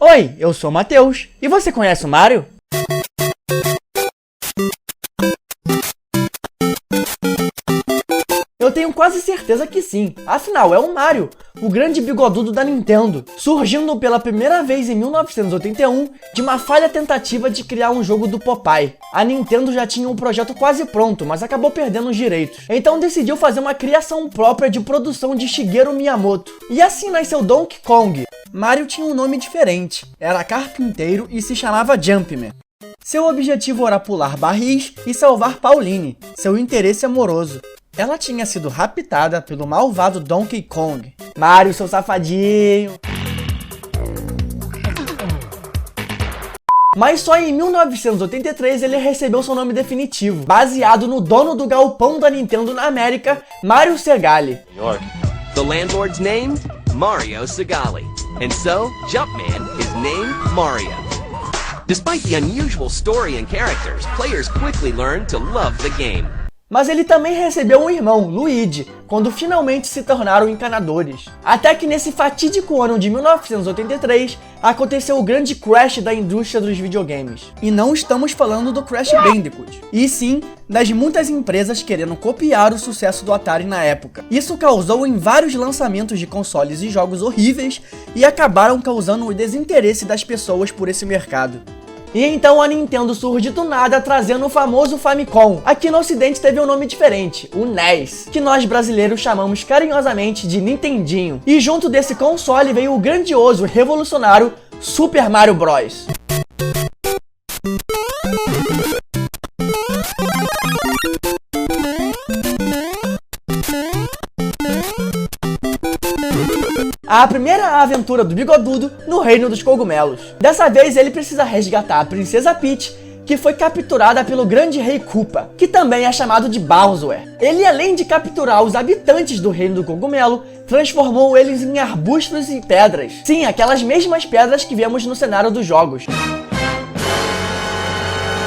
Oi, eu sou o Matheus, e você conhece o Mario? Eu tenho quase certeza que sim, afinal é o Mario, o grande bigodudo da Nintendo, surgindo pela primeira vez em 1981 de uma falha tentativa de criar um jogo do Popeye. A Nintendo já tinha um projeto quase pronto, mas acabou perdendo os direitos, então decidiu fazer uma criação própria de produção de Shigeru Miyamoto. E assim nasceu Donkey Kong. Mario tinha um nome diferente, era carpinteiro e se chamava Jumpman. Seu objetivo era pular barris e salvar Pauline, seu interesse amoroso. Ela tinha sido raptada pelo malvado Donkey Kong. Mario, seu safadinho! Mas só em 1983 ele recebeu seu nome definitivo, baseado no dono do galpão da Nintendo na América, Mario Segale. The landlord's name? Mario Segale. And so, Jumpman is named Mario. Despite the unusual story and characters, players quickly learned to love the game. Mas ele também recebeu um irmão, Luigi, quando finalmente se tornaram encanadores. Até que nesse fatídico ano de 1983, aconteceu o grande crash da indústria dos videogames. E não estamos falando do Crash Bandicoot, e sim das muitas empresas querendo copiar o sucesso do Atari na época. Isso causou em vários lançamentos de consoles e jogos horríveis e acabaram causando o desinteresse das pessoas por esse mercado. E então a Nintendo surge do nada trazendo o famoso Famicom. Aqui no ocidente teve um nome diferente, o NES, que nós brasileiros chamamos carinhosamente de Nintendinho. E junto desse console veio o grandioso e revolucionário Super Mario Bros. A primeira aventura do Bigodudo no Reino dos Cogumelos. Dessa vez ele precisa resgatar a Princesa Peach, que foi capturada pelo grande rei Koopa, que também é chamado de Bowser. Ele, além de capturar os habitantes do Reino do Cogumelo, transformou eles em arbustos e pedras. Sim, aquelas mesmas pedras que vemos no cenário dos jogos.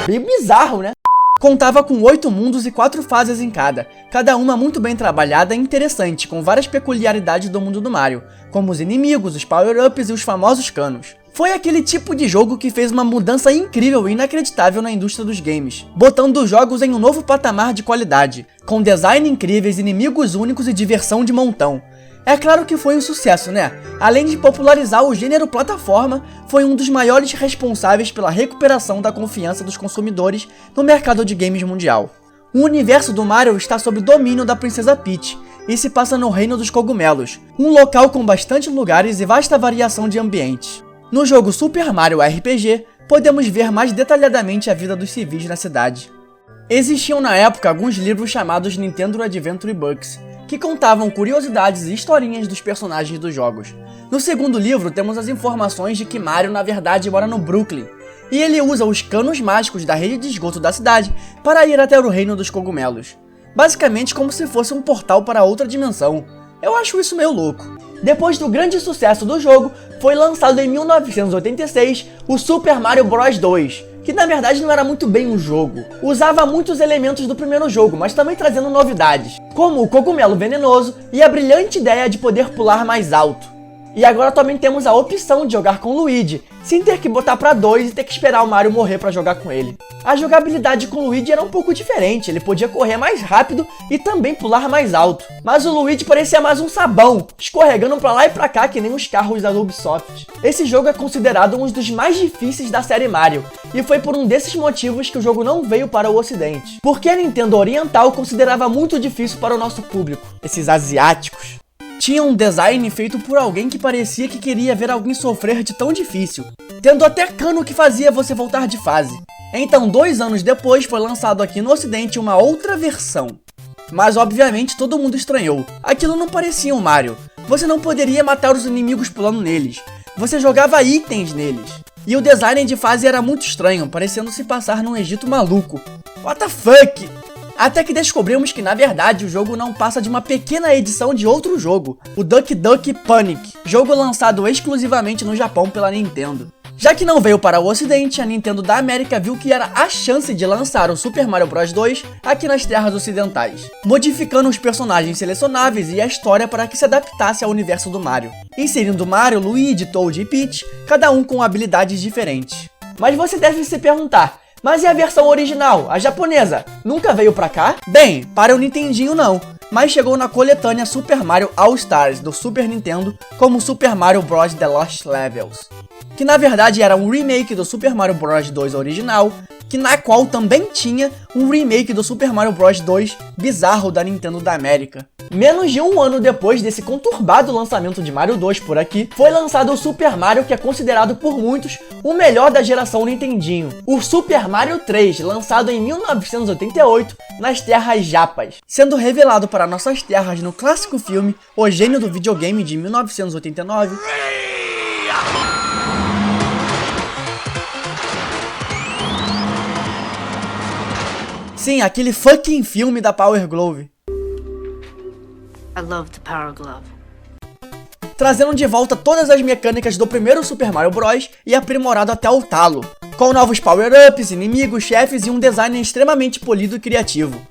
Bem bizarro, né? Contava com 8 mundos e 4 fases em cada uma muito bem trabalhada e interessante, com várias peculiaridades do mundo do Mario, como os inimigos, os power-ups e os famosos canos. Foi aquele tipo de jogo que fez uma mudança incrível e inacreditável na indústria dos games, botando os jogos em um novo patamar de qualidade, com design incríveis, inimigos únicos e diversão de montão. É claro que foi um sucesso, né? Além de popularizar o gênero plataforma, foi um dos maiores responsáveis pela recuperação da confiança dos consumidores no mercado de games mundial. O universo do Mario está sob domínio da Princesa Peach e se passa no Reino dos Cogumelos, um local com bastante lugares e vasta variação de ambientes. No jogo Super Mario RPG, podemos ver mais detalhadamente a vida dos civis na cidade. Existiam na época alguns livros chamados Nintendo Adventure Books, que contavam curiosidades e historinhas dos personagens dos jogos. No segundo livro temos as informações de que Mario na verdade mora no Brooklyn, e ele usa os canos mágicos da rede de esgoto da cidade para ir até o Reino dos Cogumelos. Basicamente como se fosse um portal para outra dimensão. Eu acho isso meio louco. Depois do grande sucesso do jogo, foi lançado em 1986 o Super Mario Bros 2, que na verdade não era muito bem um jogo. Usava muitos elementos do primeiro jogo, mas também trazendo novidades, como o cogumelo venenoso e a brilhante ideia de poder pular mais alto. E agora também temos a opção de jogar com Luigi, sem ter que botar pra 2 e ter que esperar o Mario morrer pra jogar com ele. A jogabilidade com o Luigi era um pouco diferente, ele podia correr mais rápido e também pular mais alto. Mas o Luigi parecia mais um sabão, escorregando pra lá e pra cá que nem os carros da Ubisoft. Esse jogo é considerado um dos mais difíceis da série Mario, e foi por um desses motivos que o jogo não veio para o ocidente. Porque a Nintendo Oriental considerava muito difícil para o nosso público, esses asiáticos. Tinha um design feito por alguém que parecia que queria ver alguém sofrer de tão difícil, tendo até cano que fazia você voltar de fase. Então, 2 anos depois, foi lançado aqui no ocidente uma outra versão. Mas obviamente todo mundo estranhou, aquilo não parecia um Mario. Você não poderia matar os inimigos pulando neles, você jogava itens neles. E o design de fase era muito estranho, parecendo se passar num Egito maluco. What the fuck? Até que descobrimos que na verdade o jogo não passa de uma pequena edição de outro jogo, o Duck Duck Panic, jogo lançado exclusivamente no Japão pela Nintendo. Já que não veio para o ocidente, a Nintendo da América viu que era a chance de lançar o Super Mario Bros 2 aqui nas terras ocidentais, modificando os personagens selecionáveis e a história para que se adaptasse ao universo do Mario, inserindo Mario, Luigi, Toad e Peach, cada um com habilidades diferentes. Mas você deve se perguntar, mas e a versão original, a japonesa, nunca veio pra cá? Bem, para o Nintendinho não, mas chegou na coletânea Super Mario All Stars do Super Nintendo como Super Mario Bros. The Lost Levels, que na verdade era um remake do Super Mario Bros. 2 original, na qual também tinha um remake do Super Mario Bros. 2 bizarro da Nintendo da América. Menos de um ano depois desse conturbado lançamento de Mario 2 por aqui, foi lançado o Super Mario, que é considerado por muitos o melhor da geração Nintendinho, o Super Mario 3, lançado em 1988 nas terras japas, sendo revelado para nossas terras no clássico filme O Gênio do Videogame de 1989. Sim, aquele fucking filme da Power Glove. I love the Power Glove. Trazendo de volta todas as mecânicas do primeiro Super Mario Bros. E aprimorado até o talo, com novos power-ups, inimigos, chefes e um design extremamente polido e criativo.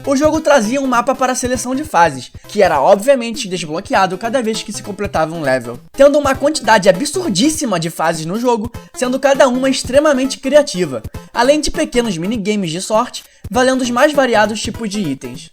O jogo trazia um mapa para a seleção de fases, que era obviamente desbloqueado cada vez que se completava um level, tendo uma quantidade absurdíssima de fases no jogo, sendo cada uma extremamente criativa, além de pequenos minigames de sorte, valendo os mais variados tipos de itens.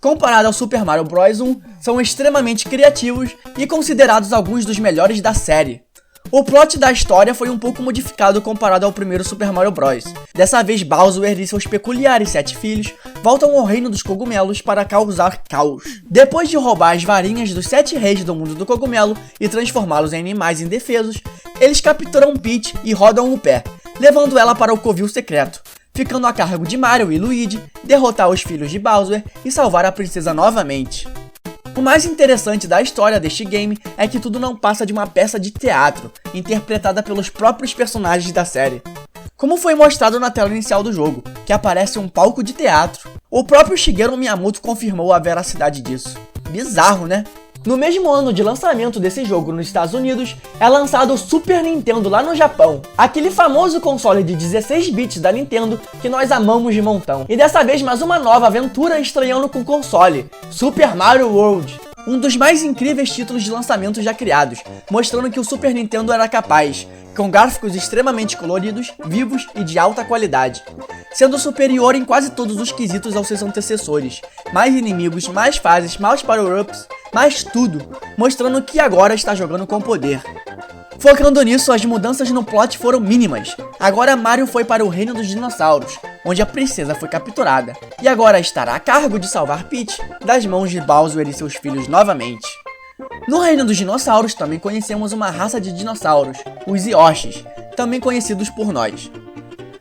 Comparado ao Super Mario Bros 1, são extremamente criativos e considerados alguns dos melhores da série. O plot da história foi um pouco modificado comparado ao primeiro Super Mario Bros. Dessa vez, Bowser e seus peculiares 7 filhos voltam ao reino dos cogumelos para causar caos. Depois de roubar as varinhas dos 7 reis do mundo do cogumelo e transformá-los em animais indefesos, eles capturam Peach e rodam o pé, levando ela para o covil secreto, ficando a cargo de Mario e Luigi derrotar os filhos de Bowser e salvar a princesa novamente. O mais interessante da história deste game é que tudo não passa de uma peça de teatro, interpretada pelos próprios personagens da série. Como foi mostrado na tela inicial do jogo, que aparece um palco de teatro. O próprio Shigeru Miyamoto confirmou a veracidade disso. Bizarro, né? No mesmo ano de lançamento desse jogo nos Estados Unidos, é lançado o Super Nintendo lá no Japão, aquele famoso console de 16 bits da Nintendo que nós amamos de montão. E dessa vez mais uma nova aventura estreando com o console, Super Mario World. Um dos mais incríveis títulos de lançamento já criados, mostrando que o Super Nintendo era capaz, com gráficos extremamente coloridos, vivos e de alta qualidade, sendo superior em quase todos os quesitos aos seus antecessores. Mais inimigos, mais fases, mais power-ups, mais tudo, mostrando que agora está jogando com poder. Focando nisso, as mudanças no plot foram mínimas. Agora Mario foi para o reino dos dinossauros, onde a princesa foi capturada, e agora estará a cargo de salvar Peach das mãos de Bowser e seus filhos novamente. No reino dos dinossauros também conhecemos uma raça de dinossauros, os Yoshis, também conhecidos por nós.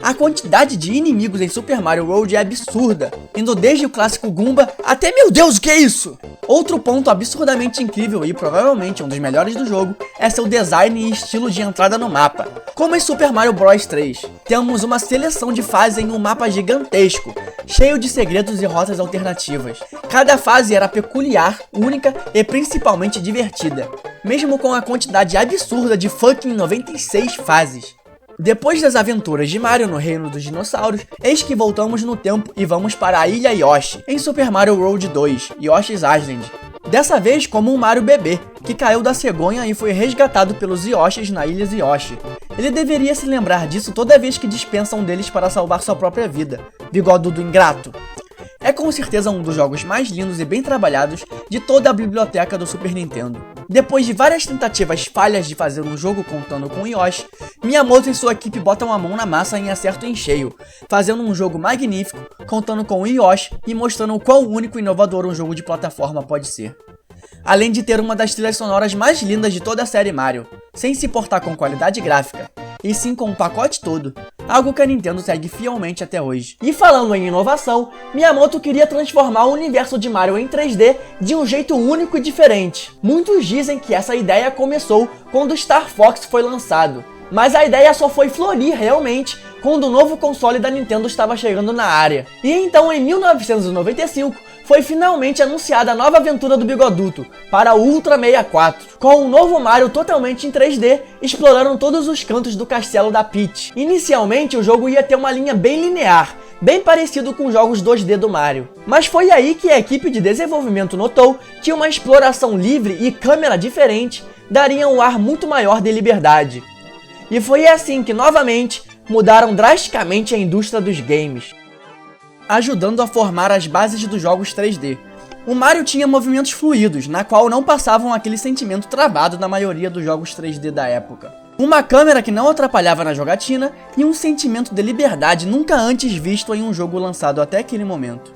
A quantidade de inimigos em Super Mario World é absurda, indo desde o clássico Goomba até meu Deus, o que é isso? Outro ponto absurdamente incrível e provavelmente um dos melhores do jogo é seu design e estilo de entrada no mapa. Como em Super Mario Bros 3, temos uma seleção de fases em um mapa gigantesco, cheio de segredos e rotas alternativas. Cada fase era peculiar, única e principalmente divertida, mesmo com a quantidade absurda de fucking 96 fases. Depois das aventuras de Mario no reino dos dinossauros, eis que voltamos no tempo e vamos para a Ilha Yoshi, em Super Mario World 2, Yoshi's Island. Dessa vez como um Mario bebê, que caiu da cegonha e foi resgatado pelos Yoshis na Ilha Yoshi. Ele deveria se lembrar disso toda vez que dispensa um deles para salvar sua própria vida, bigodudo ingrato. É com certeza um dos jogos mais lindos e bem trabalhados de toda a biblioteca do Super Nintendo. Depois de várias tentativas falhas de fazer um jogo contando com Yoshi, Miyamoto e sua equipe botam a mão na massa em acerto em cheio, fazendo um jogo magnífico, contando com o Yoshi e mostrando o quão único e inovador um jogo de plataforma pode ser. Além de ter uma das trilhas sonoras mais lindas de toda a série Mario, sem se importar com qualidade gráfica, e sim com o pacote todo, algo que a Nintendo segue fielmente até hoje. E falando em inovação, Miyamoto queria transformar o universo de Mario em 3D de um jeito único e diferente. Muitos dizem que essa ideia começou quando Star Fox foi lançado, mas a ideia só foi florir realmente quando o novo console da Nintendo estava chegando na área. E então em 1995 foi finalmente anunciada a nova aventura do Bigoduto para o Ultra 64, com um novo Mario totalmente em 3D, explorando todos os cantos do castelo da Peach. Inicialmente o jogo ia ter uma linha bem linear, bem parecido com os jogos 2D do Mario. Mas foi aí que a equipe de desenvolvimento notou que uma exploração livre e câmera diferente daria um ar muito maior de liberdade. E foi assim que novamente mudaram drasticamente a indústria dos games, ajudando a formar as bases dos jogos 3D. O Mario tinha movimentos fluidos, na qual não passavam aquele sentimento travado na maioria dos jogos 3D da época. Uma câmera que não atrapalhava na jogatina e um sentimento de liberdade nunca antes visto em um jogo lançado até aquele momento.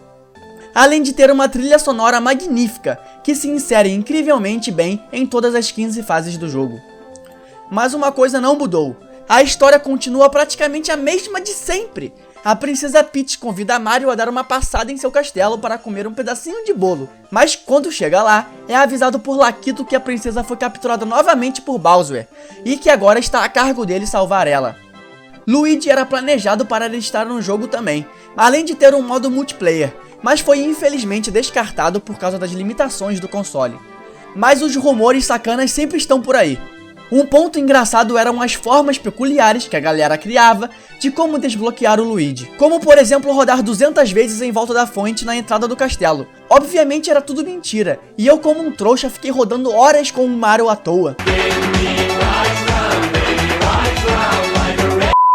Além de ter uma trilha sonora magnífica, que se insere incrivelmente bem em todas as 15 fases do jogo. Mas uma coisa não mudou, a história continua praticamente a mesma de sempre. A princesa Peach convida Mario a dar uma passada em seu castelo para comer um pedacinho de bolo, mas quando chega lá, é avisado por Lakitu que a princesa foi capturada novamente por Bowser, e que agora está a cargo dele salvar ela. Luigi era planejado para estar no jogo também, além de ter um modo multiplayer, mas foi infelizmente descartado por causa das limitações do console. Mas os rumores sacanas sempre estão por aí. Um ponto engraçado eram as formas peculiares que a galera criava de como desbloquear o Luigi, como por exemplo rodar 200 vezes em volta da fonte na entrada do castelo. Obviamente era tudo mentira, e eu como um trouxa fiquei rodando horas com o Mario à toa.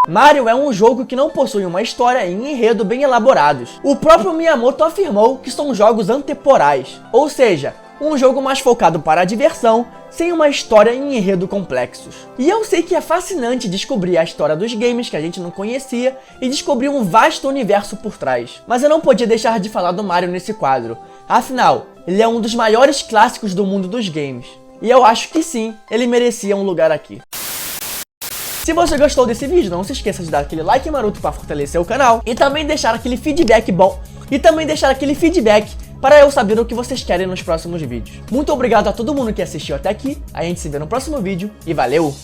Mario é um jogo que não possui uma história e enredo bem elaborados. O próprio Miyamoto afirmou que são jogos atemporais, ou seja, um jogo mais focado para a diversão, sem uma história e enredo complexos. E eu sei que é fascinante descobrir a história dos games que a gente não conhecia e descobrir um vasto universo por trás. Mas eu não podia deixar de falar do Mario nesse quadro, afinal, ele é um dos maiores clássicos do mundo dos games. E eu acho que sim, ele merecia um lugar aqui. Se você gostou desse vídeo, não se esqueça de dar aquele like maroto para fortalecer o canal e também deixar aquele feedback bom para eu saber o que vocês querem nos próximos vídeos. Muito obrigado a todo mundo que assistiu até aqui, a gente se vê no próximo vídeo e valeu!